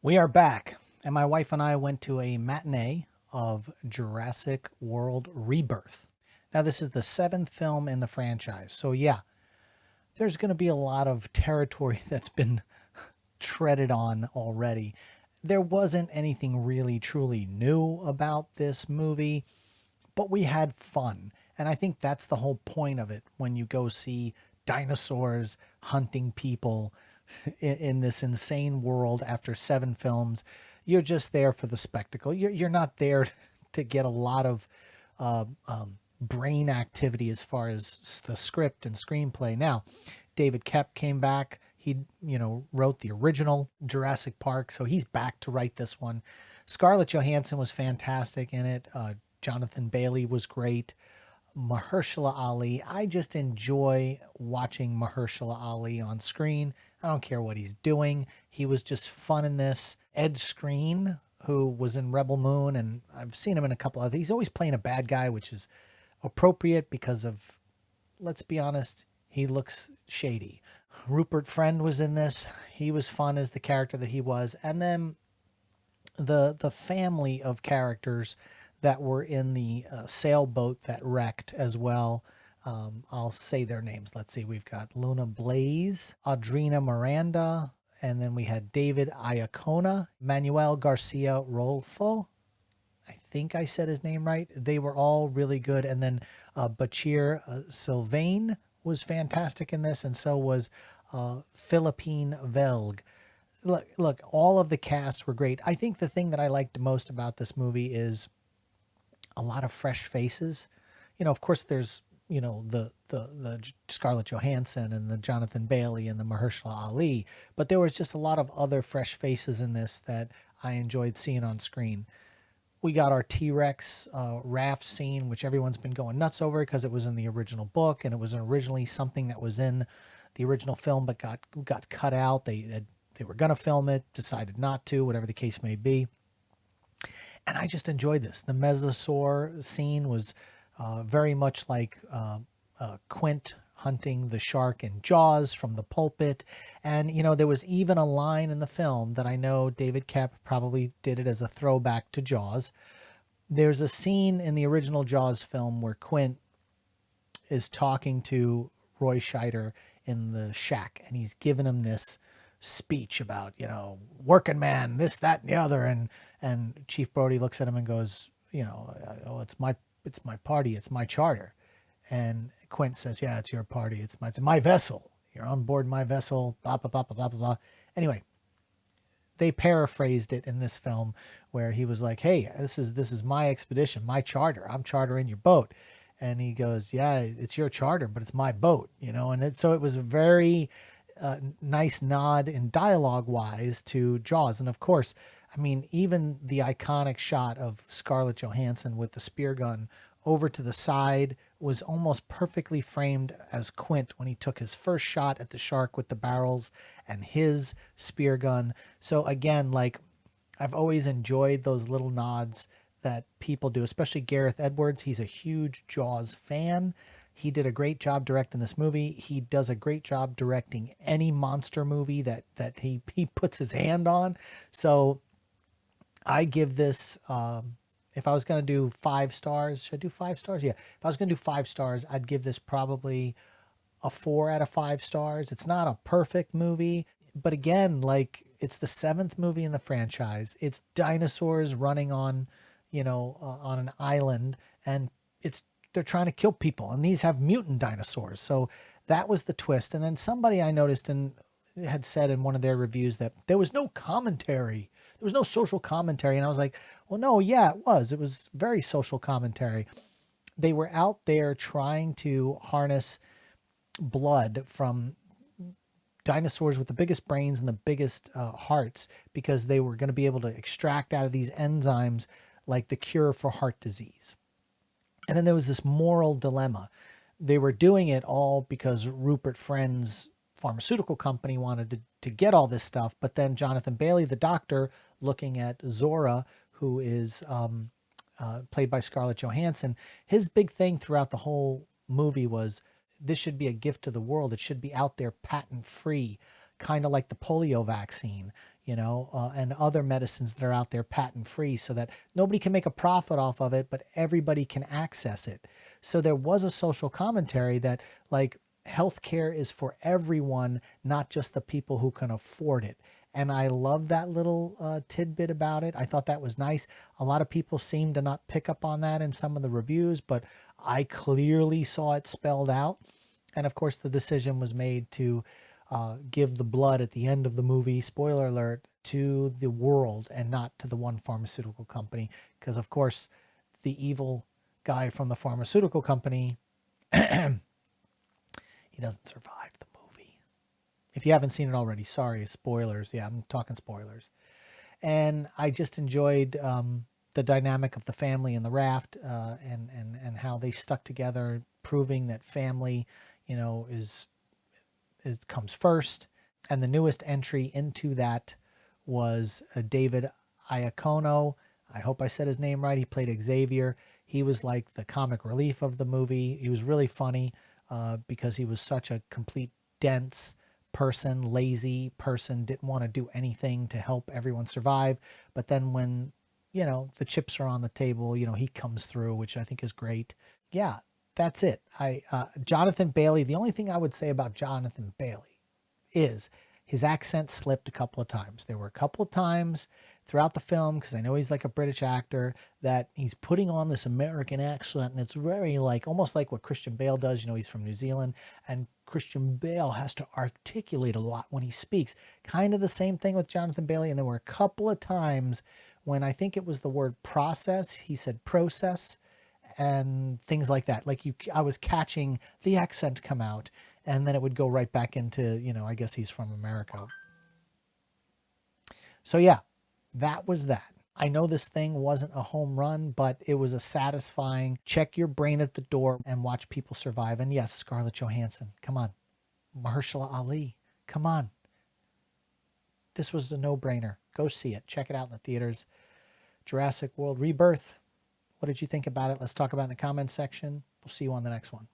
We are back, and my wife and I went to a matinee of Jurassic World Rebirth. Now, this is the 7th film in the franchise, so yeah, there's going to be a lot of territory that's been treaded on already. There wasn't anything really truly new about this movie, but we had fun, and I think that's the whole point of it when you go see dinosaurs hunting people in this insane world after 7 films. You're just there for the spectacle. You're not there to get a lot of brain activity as far as the script and screenplay. Now, David Koepp came back. He, wrote the original Jurassic Park, so he's back to write this one. Scarlett Johansson was fantastic in it. Jonathan Bailey was great. Mahershala Ali, I just enjoy watching Mahershala Ali on screen. I don't care what he's doing. He was just fun in this. Ed Skrein, who was in Rebel Moon, and I've seen him in a couple of, he's always playing a bad guy, which is appropriate because of, let's be honest, he looks shady. Rupert Friend was in this. He was fun as the character that he was. And then the family of characters that were in the sailboat that wrecked as well. I'll say their names. Let's see. We've got Luna Blaise, Audrina Miranda, and then we had David Iacono, Manuel Garcia Rolfo. I think I said his name right. They were all really good. And then Bachir Sylvain was fantastic in this, and so was Philippine Velg. Look, all of the cast were great. I think the thing that I liked most about this movie is a lot of fresh faces. Of course, there's the Scarlett Johansson and the Jonathan Bailey and the Mahershala Ali, but there was just a lot of other fresh faces in this that I enjoyed seeing on screen. We got our T-Rex RAF scene, which everyone's been going nuts over because it was in the original book, and it was originally something that was in the original film but got cut out. They were going to film it, decided not to, whatever the case may be. And I just enjoyed this. The Mesosaur scene was very much like Quint hunting the shark in Jaws from the pulpit. And, there was even a line in the film that I know David Koepp probably did it as a throwback to Jaws. There's a scene in the original Jaws film where Quint is talking to Roy Scheider in the shack, and he's giving him this speech about, working man, this, that, and the other. And Chief Brody looks at him and goes, oh, it's my party, it's my charter. And Quint says, yeah, it's your party, it's my vessel. You're on board my vessel, blah, blah, blah, blah, blah, blah. Anyway, they paraphrased it in this film where he was like, hey, this is my expedition, my charter. I'm chartering your boat. And he goes, yeah, it's your charter, but it's my boat, And so it was a very nice nod in dialogue-wise to Jaws. And of course, even the iconic shot of Scarlett Johansson with the spear gun over to the side was almost perfectly framed as Quint when he took his first shot at the shark with the barrels and his spear gun. So again, I've always enjoyed those little nods that people do, especially Gareth Edwards. He's a huge Jaws fan. He did a great job directing this movie. He does a great job directing any monster movie that he puts his hand on. So I give this, if I was going to do 5 stars, should I do 5 stars? Yeah. If I was going to do 5 stars, I'd give this probably a 4 out of 5 stars. It's not a perfect movie, but again, it's the 7th movie in the franchise. It's dinosaurs running on, on an island, and they're trying to kill people, and these have mutant dinosaurs. So that was the twist. And then somebody I noticed had said in one of their reviews that there was no commentary. There was no social commentary. And I was like, well, no, yeah, it was. It was very social commentary. They were out there trying to harness blood from dinosaurs with the biggest brains and the biggest hearts, because they were going to be able to extract out of these enzymes like the cure for heart disease. And then there was this moral dilemma. They were doing it all because Rupert Friend's pharmaceutical company wanted to get all this stuff. But then Jonathan Bailey, the doctor, looking at Zora, who is played by Scarlett Johansson, his big thing throughout the whole movie was this should be a gift to the world. It should be out there patent free, kind of like the polio vaccine. and other medicines that are out there patent free, so that nobody can make a profit off of it, but everybody can access it. So there was a social commentary that, like, healthcare is for everyone, not just the people who can afford it. And I love that little tidbit about it. I thought that was nice. A lot of people seem to not pick up on that in some of the reviews, but I clearly saw it spelled out. And of course, the decision was made to give the blood at the end of the movie, spoiler alert, to the world and not to the one pharmaceutical company. Because of course, the evil guy from the pharmaceutical company, he doesn't survive the movie. If you haven't seen it already, sorry, spoilers. Yeah, I'm talking spoilers. And I just enjoyed the dynamic of the family in the raft, and how they stuck together, proving that family, comes first. And the newest entry into that was David Iacono. I hope I said his name right. He played Xavier. He was like the comic relief of the movie. He was really funny because he was such a complete dense person, lazy person, didn't want to do anything to help everyone survive. But then when, the chips are on the table, he comes through, which I think is great. Yeah, that's it. Jonathan Bailey, the only thing I would say about Jonathan Bailey is his accent slipped a couple of times. There were a couple of times throughout the film, because I know he's like a British actor, that he's putting on this American accent, and it's very almost like what Christian Bale does. He's from New Zealand, and Christian Bale has to articulate a lot when he speaks. Kind of the same thing with Jonathan Bailey. And there were a couple of times when I think it was the word process, he said process, and things like that. I was catching the accent come out, and then it would go right back into, I guess he's from America. So yeah, that was that. I know this thing wasn't a home run, but it was a satisfying check your brain at the door and watch people survive. And yes, Scarlett Johansson, come on. Mahershala Ali, come on. This was a no-brainer. Go see it. Check it out in the theaters. Jurassic World Rebirth. What did you think about it? Let's talk about it in the comments section. We'll see you on the next one.